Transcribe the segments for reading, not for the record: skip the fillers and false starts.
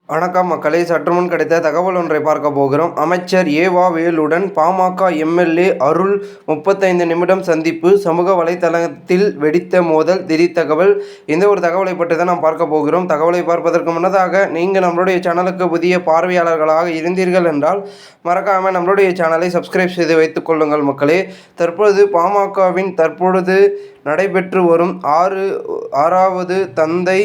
வணக்கம் மக்களே, சற்றுமுன் கிடைத்த தகவல் ஒன்றை பார்க்க போகிறோம். அமைச்சர் ஏவா வேலுடன் பாமக எம்எல்ஏ அருள் 35 நிமிடம் சந்திப்பு, சமூக வலைதளத்தில் வெடித்த மோதல், திடீர் தகவல். இந்த ஒரு தகவலை பற்றி தான் நாம் பார்க்க போகிறோம். தகவலை பார்ப்பதற்கு முன்னதாக நீங்கள் நம்மளுடைய சேனலுக்கு புதிய பார்வையாளர்களாக இருந்தீர்கள் என்றால் மறக்காமல் நம்மளுடைய சேனலை சப்ஸ்கிரைப் செய்து வைத்துக் கொள்ளுங்கள் மக்களே. தற்பொழுது பாமகவின் தற்பொழுது நடைபெற்று வரும் ஆறாவது தந்தை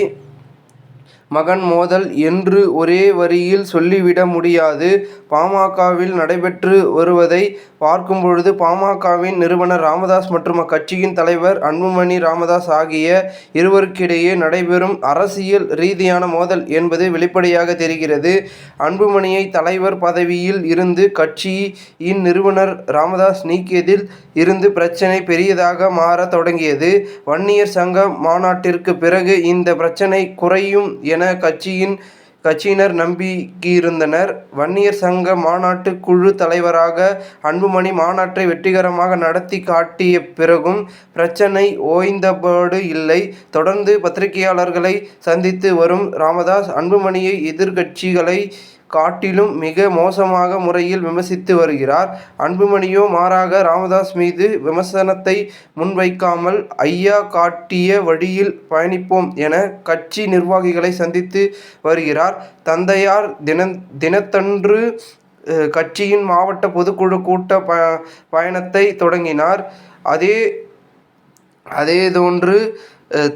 மகன் மோதல் என்று ஒரே வரியில் சொல்லிவிட முடியாது. பாமகவில் நடைபெற்று வருவதை பார்க்கும்பொழுது பாமகவின் நிறுவனர் ராமதாஸ் மற்றும் அக்கட்சியின் தலைவர் அன்புமணி ராமதாஸ் ஆகிய இருவருக்கிடையே நடைபெறும் அரசியல் ரீதியான மோதல் என்பது வெளிப்படையாக தெரிகிறது. அன்புமணியை தலைவர் பதவியில் இருந்து கட்சியின் நிறுவனர் ராமதாஸ் நீக்கியதில் இருந்து பிரச்சனை பெரியதாக மாற தொடங்கியது. வன்னியர் சங்க மாநாட்டிற்கு பிறகு இந்த பிரச்சனை குறையும் என கட்சியினர் நம்பியிருந்தனர். வன்னியர் சங்க மாநாட்டு குழு தலைவராக அன்புமணி மாநாட்டை வெற்றிகரமாக நடத்தி காட்டிய பிறகும் பிரச்சனை ஓய்ந்தபாடு இல்லை. தொடர்ந்து பத்திரிகையாளர்களை சந்தித்து வரும் ராமதாஸ் அன்புமணியை எதிர்க்கட்சிகளை காட்டிலும் மிக மோசமாக முறையில் விமர்சித்து வருகிறார். அன்புமணியோ மாறாக ராமதாஸ் மீது விமர்சனத்தை முன்வைக்காமல் ஐயா காட்டிய வழியில் பயணிப்போம் என கட்சி நிர்வாகிகளை சந்தித்து வருகிறார். தந்தையார் தினத்தன்று கட்சியின் மாவட்ட பொதுக்குழு கூட்ட பயணத்தை தொடங்கினார். அதேதோன்று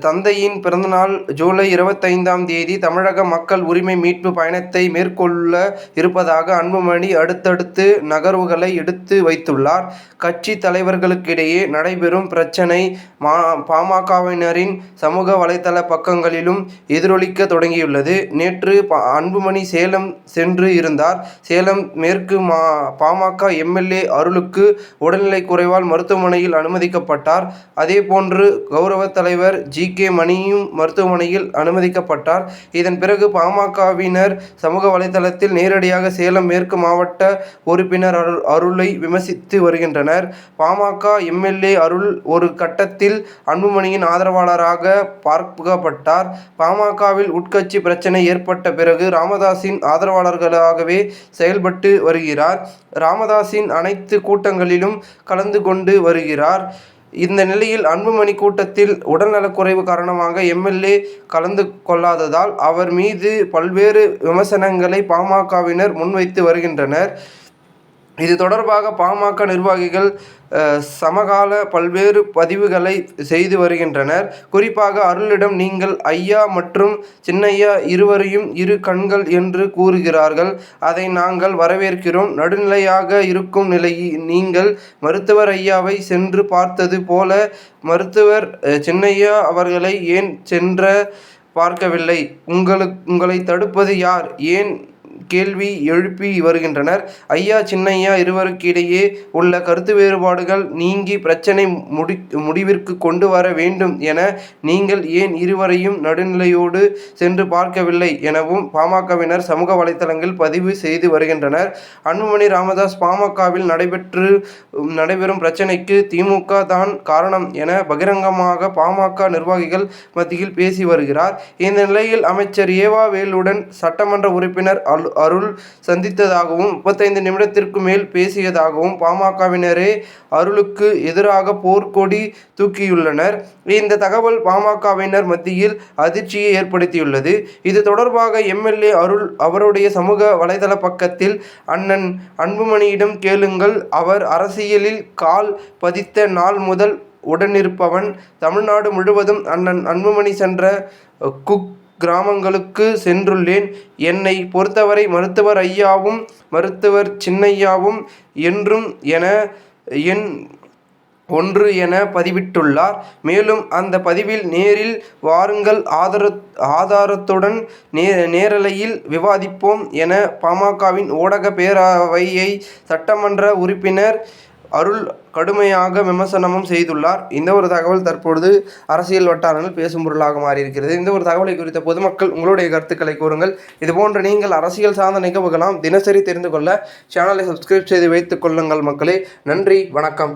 தந்தையின் பிறந்தநாள் ஜூலை 25ஆம் தேதி தமிழக மக்கள் உரிமை மீட்பு பயணத்தை மேற்கொள்ள இருப்பதாக அன்புமணி அடுத்தடுத்து நகர்வுகளை எடுத்து வைத்துள்ளார். கட்சி தலைவர்களுக்கிடையே நடைபெறும் பிரச்சனை பாமகவினரின் சமூக வலைதள பக்கங்களிலும் எதிரொலிக்க தொடங்கியுள்ளது. நேற்று அன்புமணி சேலம் சென்று இருந்தார். சேலம் மேற்கு பாமக எம்எல்ஏ அருளுக்கு உடல்நிலை குறைவால் மருத்துவமனையில் அனுமதிக்கப்பட்டார். அதேபோன்று கௌரவ தலைவர் GK மணியும் மருத்துவமனையில் அனுமதிக்கப்பட்டார். இதன் பிறகு பாமகவினர் சமூக வலைதளத்தில் நேரடியாக சேலம் மேற்கு மாவட்ட உறுப்பினர் அருளை விமர்சித்து வருகின்றனர். பாமக எம்எல்ஏ அருள் ஒரு கட்டத்தில் அன்புமணியின் ஆதரவாளராக பார்க்கப்பட்டார். பாமகவில் உட்கட்சி பிரச்சனை ஏற்பட்ட பிறகு ராமதாஸின் ஆதரவாளர்களாகவே செயல்பட்டு வருகிறார். ராமதாஸின் அனைத்து கூட்டங்களிலும் கலந்து கொண்டு வருகிறார். இந்த நிலையில் அன்புமணி கூட்டத்தில் உடல்நலக்குறைவு காரணமாக எம்எல்ஏ கலந்து கொள்ளாததால் அவர் மீது பல்வேறு விமர்சனங்களை பாமகவினர் முன்வைத்து வருகின்றனர். இது தொடர்பாக பாமக நிர்வாகிகள் சமகால பல்வேறு பதிவுகளை செய்து வருகின்றனர். குறிப்பாக அருளிடம் நீங்கள் ஐயா மற்றும் சின்னையா இருவரையும் இரு கண்கள் என்று கூறுகிறார்கள். அதை நாங்கள் வரவேற்கிறோம். நடுநிலையாக இருக்கும் நிலையில் நீங்கள் மருத்துவர் ஐயாவை சென்று பார்த்தது போல மருத்துவர் சின்னையா அவர்களை ஏன் சென்று பார்க்கவில்லை? உங்களை தடுப்பது யார்? ஏன் கேள்வி எழுப்பி வருகின்றனர். ஐயா சின்னையா இருவருக்கிடையே உள்ள கருத்து வேறுபாடுகள் நீங்கி பிரச்சனை முடிவிற்கு கொண்டு வர வேண்டும் என நீங்கள் ஏன் இருவரையும் நடுநிலையோடு சென்று பார்க்கவில்லை எனவும் பாமகவினர் சமூக வலைதளங்களில் பதிவு செய்து வருகின்றனர். அன்புமணி ராமதாஸ் பாமகவில் நடைபெறும் பிரச்சனைக்கு திமுக தான் காரணம் என பகிரங்கமாக பாமக நிர்வாகிகள் மத்தியில் பேசி வருகிறார். இந்த நிலையில் அமைச்சர் ஏவா வேலுடன் சட்டமன்ற உறுப்பினர் அருள் சந்தித்ததாகவும் 35 நிமிடத்திற்கு மேல் பேசியதாகவும் பாமகவினரே அருளுக்கு எதிராக போர்க்கொடி தூக்கியுள்ளனர். இந்த தகவல் பாமகவினர் மத்தியில் அதிர்ச்சியை ஏற்படுத்தியுள்ளது. இது தொடர்பாக எம்எல்ஏ அருள் அவருடைய சமூக வலைதள பக்கத்தில் அண்ணன் அன்புமணியிடம் கேளுங்கள், அவர் அரசியலில் கால் பதித்த நாள் முதல் உடனிருப்பவன். தமிழ்நாடு முழுவதும் அண்ணன் அன்புமணி சென்ற கிராமங்களுக்கு சென்றுள்ளேன். என்னை பொறுத்தவரை மருத்துவர் ஐயாவும் மருத்துவர் சின்னையாவும் என்றும் ஒன்று என பதிவிட்டுள்ளார். மேலும் அந்த பதிவில் நேரில் வாருங்கள், ஆதாரத்துடன் நேரலையில் விவாதிப்போம் என பாமகவின் ஊடக பேரவையை சட்டமன்ற உறுப்பினர் அருள் கடுமையாக விமர்சனமும் செய்துள்ளார். இந்த ஒரு தகவல் தற்பொழுது அரசியல் வட்டாரங்கள் பேசும் பொருளாக மாறியிருக்கிறது. இந்த ஒரு தகவலை குறித்த பொதுமக்கள் உங்களுடைய கருத்துக்களை கூறுங்கள். இதுபோன்ற நீங்கள் அரசியல் சார்ந்த நிகழ்வுகளாம் தினசரி தெரிந்து கொள்ள சேனலை சப்ஸ்கிரைப் செய்து வைத்துக் கொள்ளுங்கள் மக்களே. நன்றி, வணக்கம்.